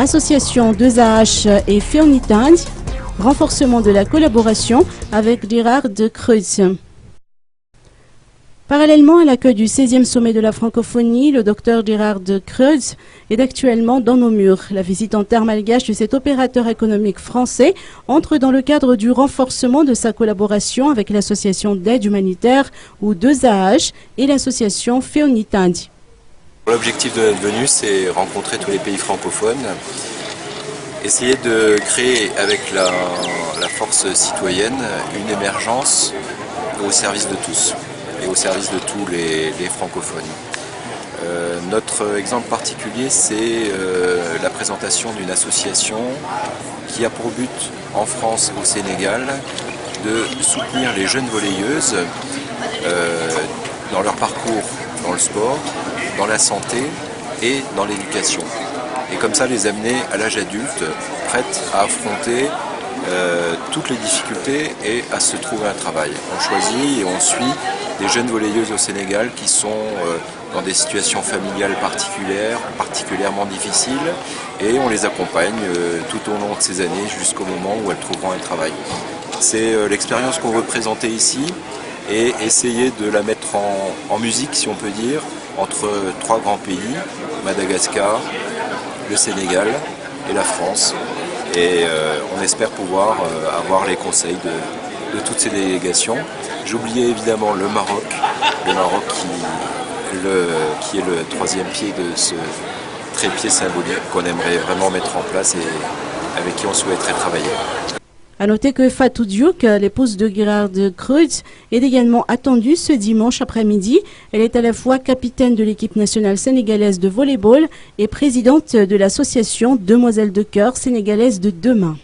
association 2AH et Feonitand, renforcement de la collaboration avec Gerhard Kreutz. Parallèlement à l'accueil du 16e sommet de la francophonie, le docteur Gerhard Kreutz est actuellement dans nos murs. La visite en terre malgache de cet opérateur économique français entre dans le cadre du renforcement de sa collaboration avec l'association d'aide humanitaire ou 2AH et l'association Feonitand. L'objectif de notre venue, c'est rencontrer tous les pays francophones, essayer de créer avec la force citoyenne une émergence au service de tous et au service de tous les francophones. Notre exemple particulier, c'est la présentation d'une association qui a pour but, en France, au Sénégal, de soutenir les jeunes volleyeuses dans leur parcours dans le sport, dans la santé et dans l'éducation. Et comme ça, les amener à l'âge adulte, prêtes à affronter toutes les difficultés et à se trouver un travail. On choisit et on suit des jeunes volleyeuses au Sénégal qui sont dans des situations familiales particulièrement difficiles, et on les accompagne tout au long de ces années jusqu'au moment où elles trouveront un travail. C'est l'expérience qu'on veut présenter ici et essayer de la mettre en musique, si on peut dire, entre trois grands pays, Madagascar, le Sénégal et la France. Et on espère pouvoir avoir les conseils de toutes ces délégations. J'oubliais évidemment le Maroc qui est le troisième pied de ce trépied symbolique qu'on aimerait vraiment mettre en place et avec qui on souhaiterait travailler. À noter que Fatou Diouk, l'épouse de Gerhard Kreutz, est également attendue ce dimanche après-midi. Elle est à la fois capitaine de l'équipe nationale sénégalaise de volleyball et présidente de l'association Demoiselles de cœur sénégalaise de demain.